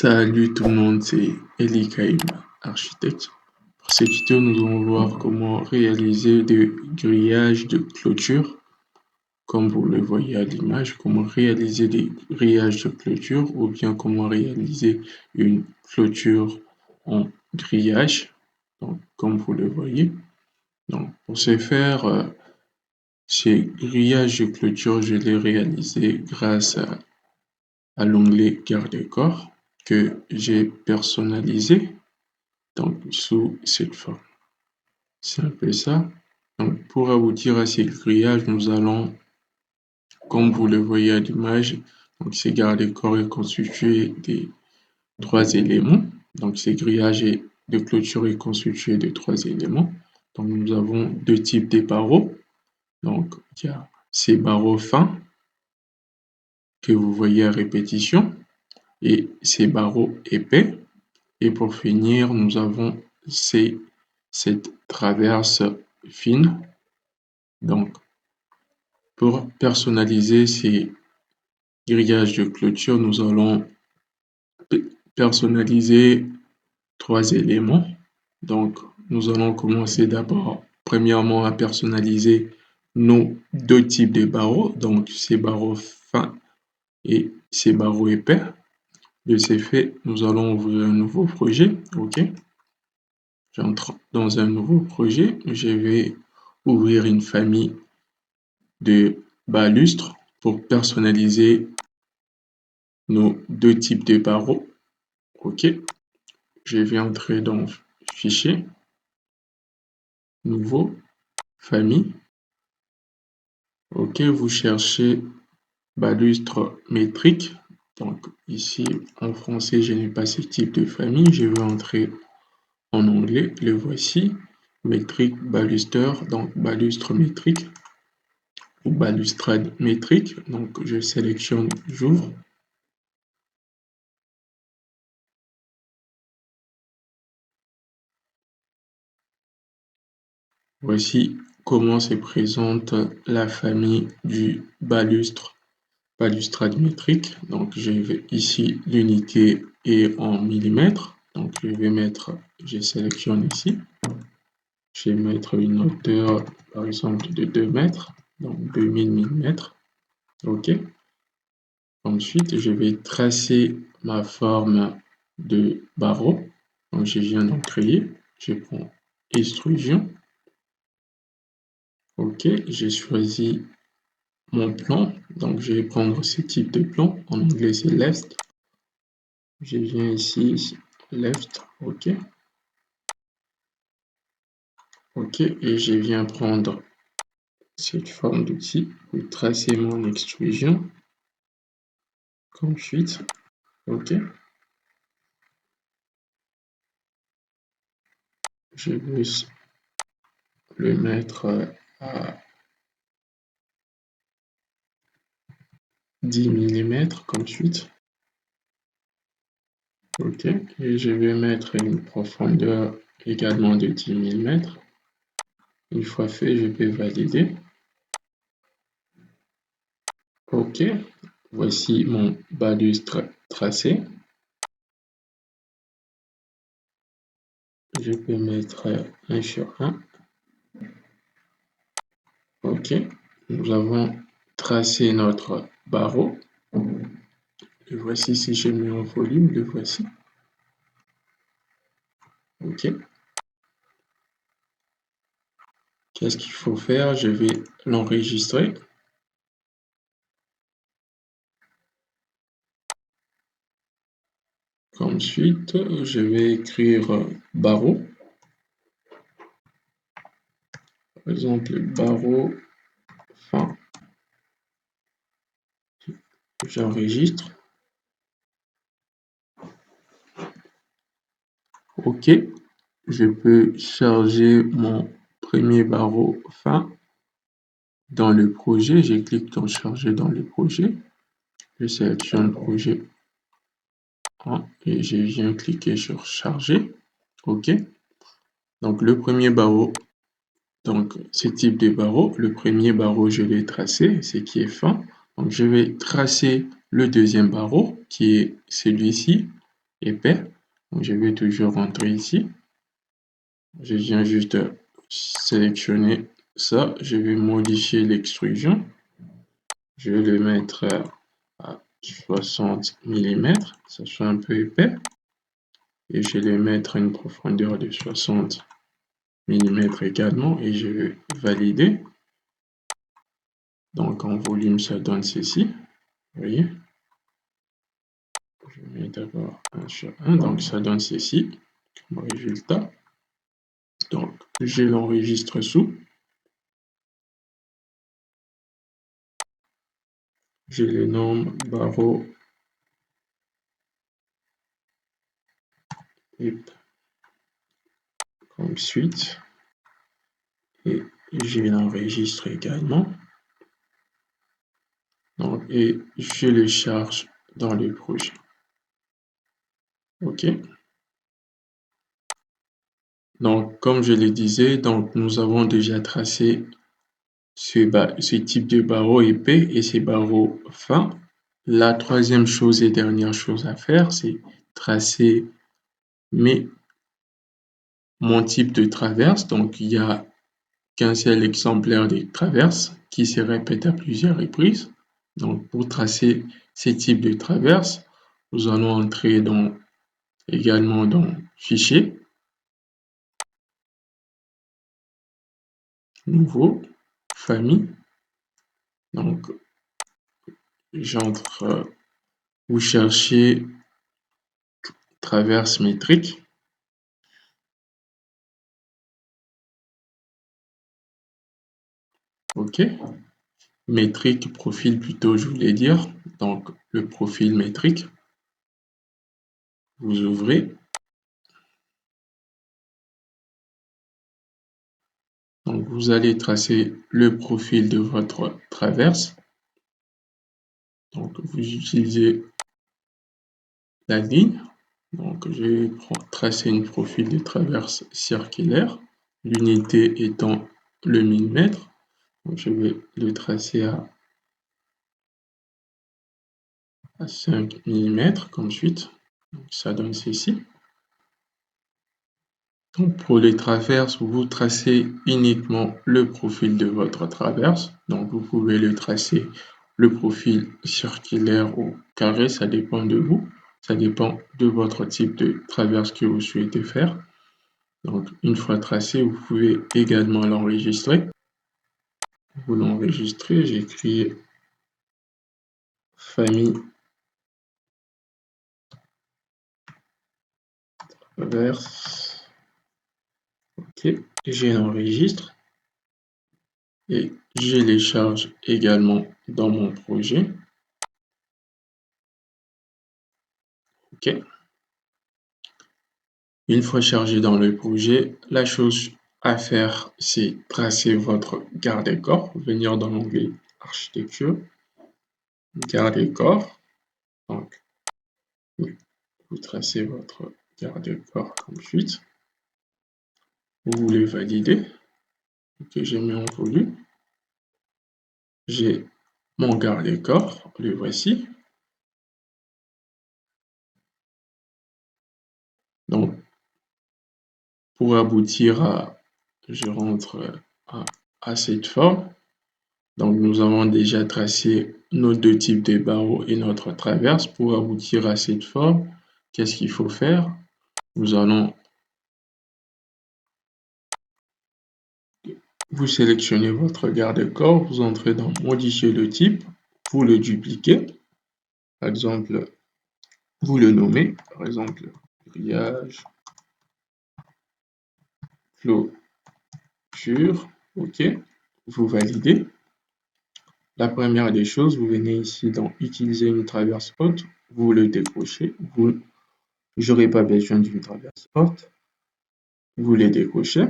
Salut tout le monde, c'est Eli Kaïm, architecte. Pour cette vidéo, nous allons voir comment réaliser des grillages de clôture. Comme vous le voyez à l'image, comment réaliser des grillages de clôture ou bien comment réaliser une clôture en grillage. Donc, comme vous le voyez. Donc, pour ce faire, ces grillages de clôture, je les réalisé grâce à l'onglet garde-corps que j'ai personnalisé donc sous cette forme. C'est un peu ça. Donc pour aboutir à ces grillages, nous allons, comme vous le voyez à l'image, donc ces garde-corps est constitué des trois éléments. Donc ces grillages de clôture est constitué de trois éléments. Donc nous avons deux types de barreaux. Donc il y a ces barreaux fins que vous voyez à répétition et ces barreaux épais. Et pour finir, nous avons cette traverse fine. Donc, pour personnaliser ces grillages de clôture, nous allons personnaliser trois éléments. Donc, nous allons commencer d'abord, premièrement, à personnaliser nos deux types de barreaux, donc ces barreaux fins et ces barreaux épais. De ces faits, nous allons ouvrir un nouveau projet, OK? J'entre dans un nouveau projet, je vais ouvrir une famille de balustres pour personnaliser nos deux types de barreaux. OK, je vais entrer dans Fichier, Nouveau, Famille. OK, vous cherchez balustre métrique. Donc ici, en français, je n'ai pas ce type de famille. Je vais entrer en anglais. Le voici, métrique baluster, donc balustre métrique ou balustrade métrique. Donc je sélectionne, j'ouvre. Voici comment se présente la famille du balustrade métrique. Donc je vais ici, l'unité est en millimètres. Donc je sélectionne ici. Je vais mettre une hauteur par exemple de 2 mètres, donc 2000 mm. OK. Ensuite, je vais tracer ma forme de barreau. Donc je viens d'en créer. Je prends Extrusion. OK, j'ai choisi mon plan. Donc je vais prendre ce type de plan. En anglais, c'est left. Je viens ici, left. OK. OK, et je viens prendre cette forme d'outil pour tracer mon extrusion. Ensuite, OK. Je vais le mettre à 10 mm comme suite. OK, et je vais mettre une profondeur également de 10 mm. Une fois fait, je vais valider. OK, voici mon balustre tracé. Je peux mettre 1 sur 1. OK, nous avons tracé notre barreau. Le voici, si je mets en volume, le voici. OK. Qu'est-ce qu'il faut faire? Je vais l'enregistrer. Ensuite, je vais écrire barreau. Par exemple, barreau fin. J'enregistre. OK. Je peux charger mon premier barreau fin dans le projet. Je clique dans charger dans le projet. Je sélectionne projet 1 et je viens cliquer sur charger. OK. Donc le premier barreau, donc ce type de barreau, le premier barreau, je l'ai tracé, ce qui est fin. Donc je vais tracer le deuxième barreau qui est celui-ci. épais. Donc, je vais toujours rentrer ici. Je viens juste sélectionner ça. Je vais modifier l'extrusion. Je vais le mettre à 60 mm. Ça soit un peu épais. Et je vais mettre une profondeur de 60 mm également. Et je vais valider. Donc, en volume, ça donne ceci. Vous voyez? Je mets d'abord 1 sur 1. Donc, ça donne ceci comme résultat. Donc, je l'enregistre sous. Je le nomme barreau hip comme suite. Et je l'enregistre également. Donc, et je le charge dans le projet. OK. Donc, comme je le disais, donc nous avons déjà tracé ce type de barreau épais et ces barreaux fins. La troisième chose et dernière chose à faire, c'est tracer mon type de traverse. Donc, il n'y a qu'un seul exemplaire des traverses qui se répète à plusieurs reprises. Donc, pour tracer ces types de traverses, nous allons entrer également dans Fichier, Nouveau, Famille. Donc, j'entre, vous cherchez traverse métrique. OK. Métrique, profil plutôt, je voulais dire. Donc, le profil métrique. Vous ouvrez. Donc, vous allez tracer le profil de votre traverse. Donc, vous utilisez la ligne. Donc, je vais tracer un profil de traverse circulaire, l'unité étant le millimètre. Donc, je vais le tracer à 5 mm comme suite. Donc, ça donne ceci. Donc, pour les traverses, vous tracez uniquement le profil de votre traverse. Donc, vous pouvez le tracer le profil circulaire ou carré, ça dépend de vous. Ça dépend de votre type de traverse que vous souhaitez faire. Donc, une fois tracé, vous pouvez également l'enregistrer. Vous l'enregistrez, j'écris famille traverse. OK, je l'enregistre et je les charge également dans mon projet. OK. Une fois chargé dans le projet, la chose à faire, c'est tracer votre garde-corps, venir dans l'onglet Architecture, garde-corps. Donc, vous tracez votre garde-corps comme suite. Vous le validez. Que j'ai mis en volume. J'ai mon garde-corps, le voici. Donc, pour aboutir je rentre à cette forme. Donc, nous avons déjà tracé nos deux types de barreaux et notre traverse. Pour aboutir à cette forme, qu'est-ce qu'il faut faire? Nous allons vous sélectionner votre garde-corps, vous entrez dans modifier le type, vous le dupliquez. Par exemple, vous le nommez, par exemple, grillage, clôture, OK, vous validez. La première des choses, vous venez ici dans utiliser une traverse haute, vous le décrochez, vous n'aurez pas besoin d'une traverse haute, vous les décrochez,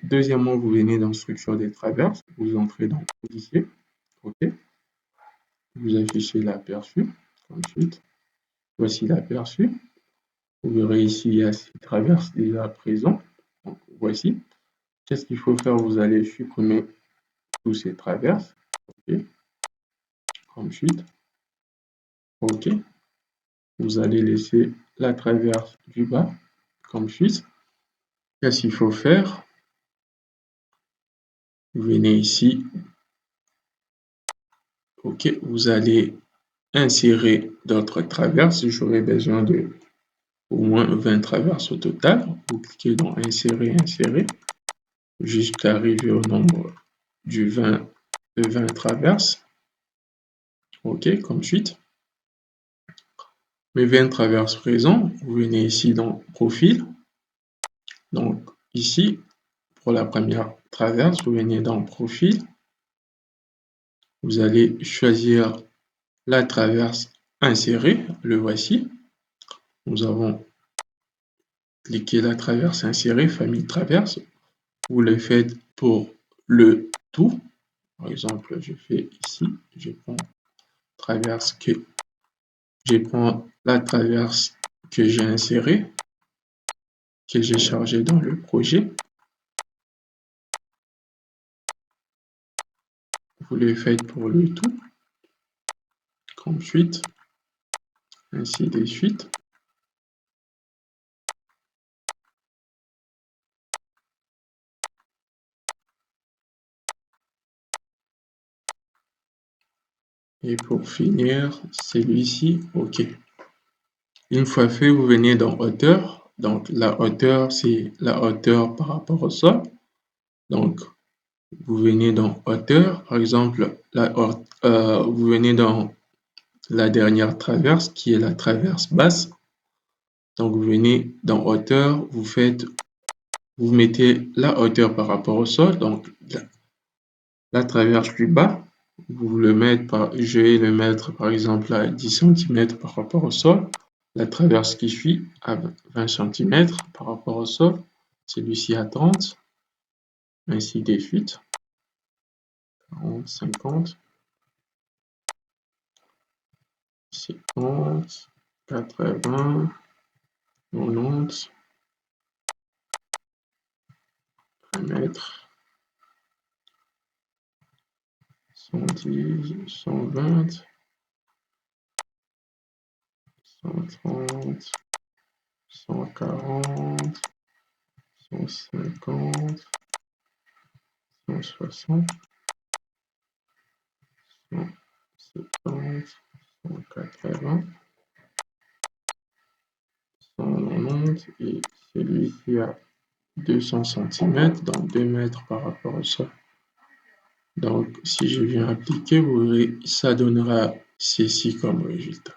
deuxièmement, vous venez dans structure des traverses, vous entrez dans modifier, OK, vous affichez l'aperçu, ensuite, voici l'aperçu, vous verrez ici, il y a ces traverses déjà présents, donc voici. Qu'est-ce qu'il faut faire? Vous allez supprimer tous ces traverses, OK, ensuite, OK. vous allez laisser la traverse du bas comme suite. Qu'est-ce qu'il faut faire? Vous venez ici, ok, vous allez insérer d'autres traverses. J'aurai besoin de au moins 20 traverses au total. Vous cliquez dans Insérer, Insérer, jusqu'à arriver au nombre de 20 traverses. OK, comme suite. Mes 20 traverses présents, vous venez ici dans Profil. Donc ici, pour la première traverse, vous venez dans Profil. Vous allez choisir la traverse Insérer. Le voici. Nous avons cliqué la traverse Insérer, famille traverse. Vous le faites pour le tout. Par exemple, je fais ici, je prends la traverse que j'ai insérée, que j'ai chargée dans le projet. Vous le faites pour le tout, comme suite, ainsi de suite. Et pour finir, celui-ci, OK. Une fois fait, vous venez dans hauteur. Donc la hauteur, c'est la hauteur par rapport au sol. Donc vous venez dans hauteur, par exemple, vous venez dans la dernière traverse qui est la traverse basse. Donc vous venez dans hauteur, vous mettez la hauteur par rapport au sol, donc la traverse plus bas, je vais le mettre par exemple à 10 cm par rapport au sol, la traverse qui suit à 20 cm par rapport au sol, celui-ci à 30, ainsi de suite, 40, 50, 70, 80, 90, 1 mètre, 110, 120, 130, 140, 150, 160, 170, 180, 190 et celui-ci à 200 cm, donc 2 mètres par rapport au sol. Donc, si je viens appliquer, vous verrez, ça donnera ceci comme résultat.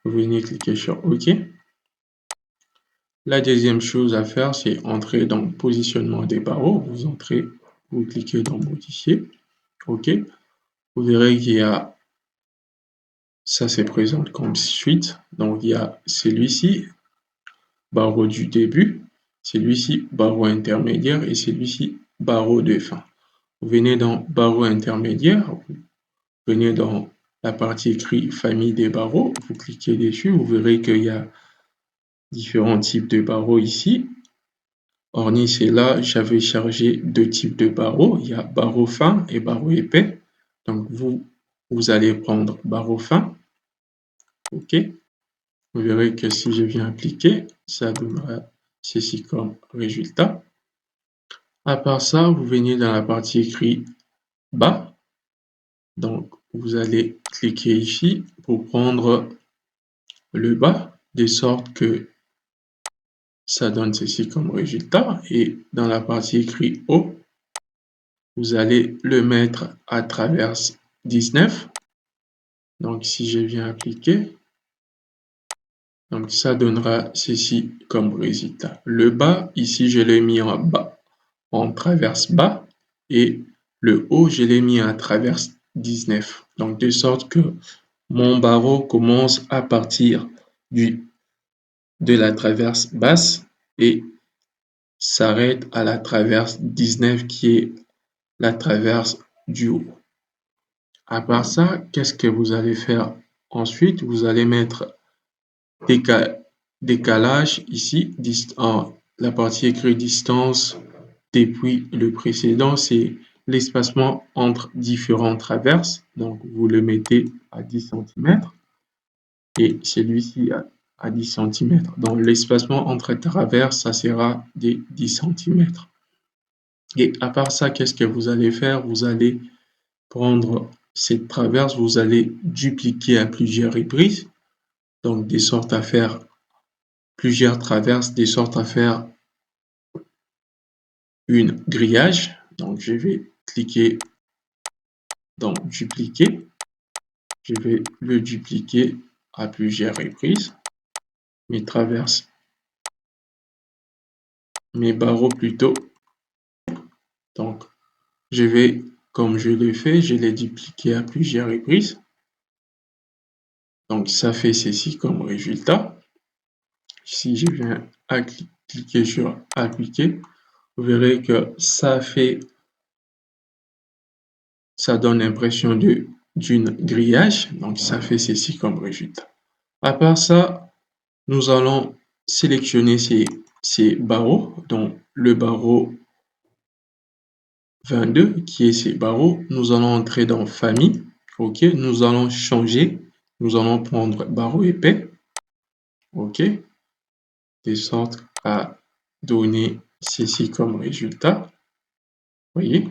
Vous venez cliquer sur OK. La deuxième chose à faire, c'est entrer dans le positionnement des barreaux. Vous cliquez dans Modifier. OK. Vous verrez qu'il y a, ça se présente comme suite. Donc, il y a celui-ci, barreau du début, celui-ci, barreau intermédiaire et celui-ci, barreau de fin. Vous venez dans barreau intermédiaire, vous venez dans la partie écrit famille des barreaux, vous cliquez dessus, vous verrez qu'il y a différents types de barreaux ici. Hormis cela, j'avais chargé deux types de barreaux. Il y a barreau fin et barreau épais. Donc, vous allez prendre barreau fin. OK. Vous verrez que si je viens appliquer, ça donnera ceci comme résultat. À part ça, vous venez dans la partie écrit bas. Donc, vous allez cliquer ici pour prendre le bas, de sorte que ça donne ceci comme résultat. Et dans la partie écrit haut, vous allez le mettre à traverse 19. Donc, si je viens appliquer, donc ça donnera ceci comme résultat. Le bas, ici, je l'ai mis en bas, en traverse bas, et le haut, je l'ai mis à traverse 19. Donc, de sorte que mon barreau commence à partir de la traverse basse et s'arrête à la traverse 19 qui est la traverse du haut. À part ça, qu'est-ce que vous allez faire ensuite? Vous allez mettre décalage ici, la partie écrit distance depuis le précédent, c'est l'espacement entre différentes traverses. Donc, vous le mettez à 10 cm. et celui-ci à 10 cm. Donc l'espacement entre traverses, ça sera des 10 cm. Et à part ça, qu'est-ce que vous allez faire? Vous allez prendre cette traverse, vous allez dupliquer à plusieurs reprises, donc de sorte à faire plusieurs traverses, de sorte à faire une grillage. Donc je vais cliquer dans dupliquer, je vais le dupliquer à plusieurs reprises, mes traverses, mes barreaux plutôt. Donc je vais, comme je l'ai fait, je l'ai dupliqué à plusieurs reprises. Donc ça fait ceci comme résultat. Si je viens à cliquer sur appliquer, vous verrez que ça donne l'impression d'une grillage. Donc ça fait ceci comme résultat. À part ça, nous allons sélectionner ces barreaux, donc le barreau 22 qui est ces barreaux. Nous allons entrer dans famille. OK, nous allons changer. Nous allons prendre barreau épais. OK, de sorte à donner ceci comme résultat. Voyez,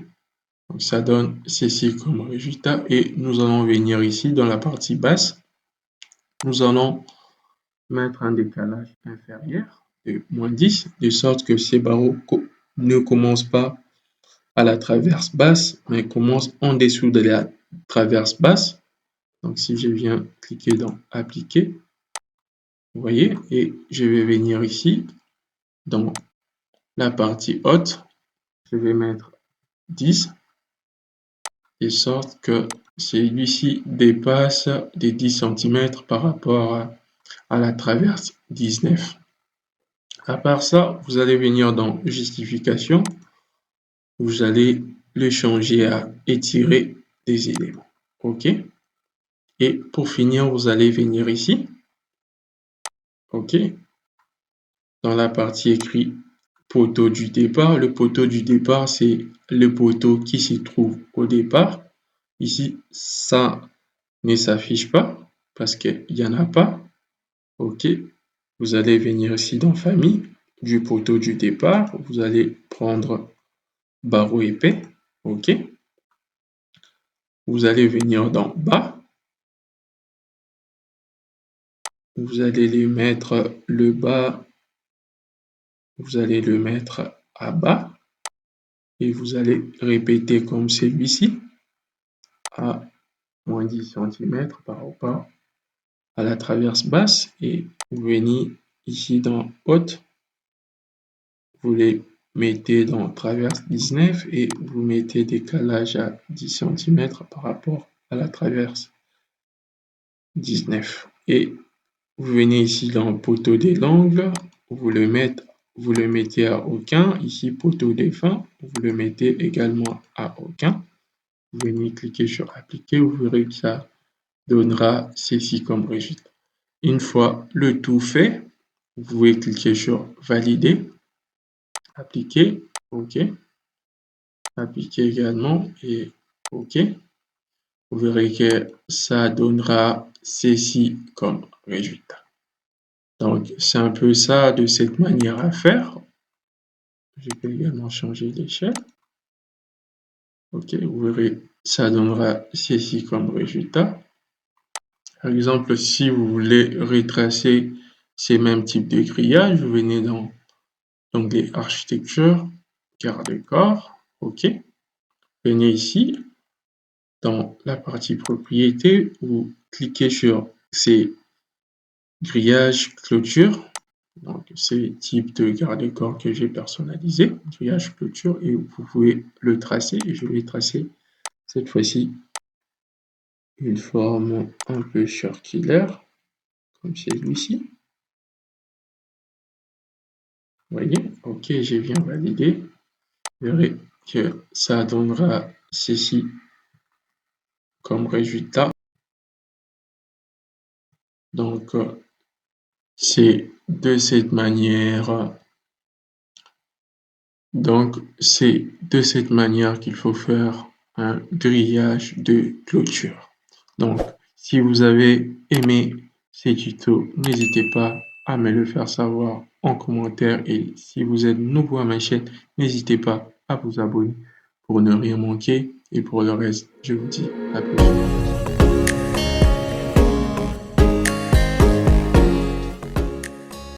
donc ça donne ceci comme résultat et nous allons venir ici dans la partie basse. Nous allons mettre un décalage inférieur de -10 de sorte que ces barreaux ne commencent pas à la traverse basse mais commencent en dessous de la traverse basse. Donc si je viens cliquer dans appliquer, vous voyez, et je vais venir ici dans la partie haute, je vais mettre 10 de sorte que celui-ci dépasse des 10 cm par rapport à la traverse 19. À part ça, vous allez venir dans justification, vous allez le changer à étirer des éléments. OK. Et pour finir, vous allez venir ici. OK. Dans la partie écrit poteau du départ, le poteau du départ, c'est le poteau qui s'y trouve au départ. Ici, ça ne s'affiche pas parce qu'il n'y en a pas. OK. Vous allez venir ici dans famille du poteau du départ. Vous allez prendre barreau épais. OK. Vous allez venir dans bas. Vous allez les mettre le bas. Vous allez le mettre à bas. Et vous allez répéter comme celui-ci à -10 cm par rapport à la traverse basse. Et vous venez ici dans haute. Vous les mettez dans traverse 19 et vous mettez décalage à 10 cm par rapport à la traverse 19. Et vous venez ici dans poteau des angles, vous le mettez à aucun. Ici, poteau des fins, vous le mettez également à aucun. Vous venez cliquer sur appliquer, vous verrez que ça donnera ceci comme résultat. Une fois le tout fait, vous pouvez cliquer sur valider, appliquer, OK. Appliquer également et OK. Vous verrez que ça donnera ceci comme résultat. Donc, c'est un peu ça de cette manière à faire. Je peux également changer d'échelle. OK, vous verrez, ça donnera ceci comme résultat. Par exemple, si vous voulez retracer ces mêmes types de grillages, vous venez dans l'onglet architecture, garde-corps, OK. Venez ici, dans la partie propriété, vous cliquez sur ces grillages clôture. Donc, c'est type de garde-corps que j'ai personnalisé, grillage clôture, et vous pouvez le tracer. Et je vais tracer cette fois-ci une forme un peu circulaire, comme celui-ci. Vous voyez, OK, j'ai bien validé. Vous verrez que ça donnera ceci comme résultat. Donc, c'est de cette manière. Donc, c'est de cette manière qu'il faut faire un grillage de clôture. Donc, si vous avez aimé ces tutos, n'hésitez pas à me le faire savoir en commentaire et si vous êtes nouveau à ma chaîne, n'hésitez pas à vous abonner pour ne rien manquer et pour le reste, je vous dis à plus.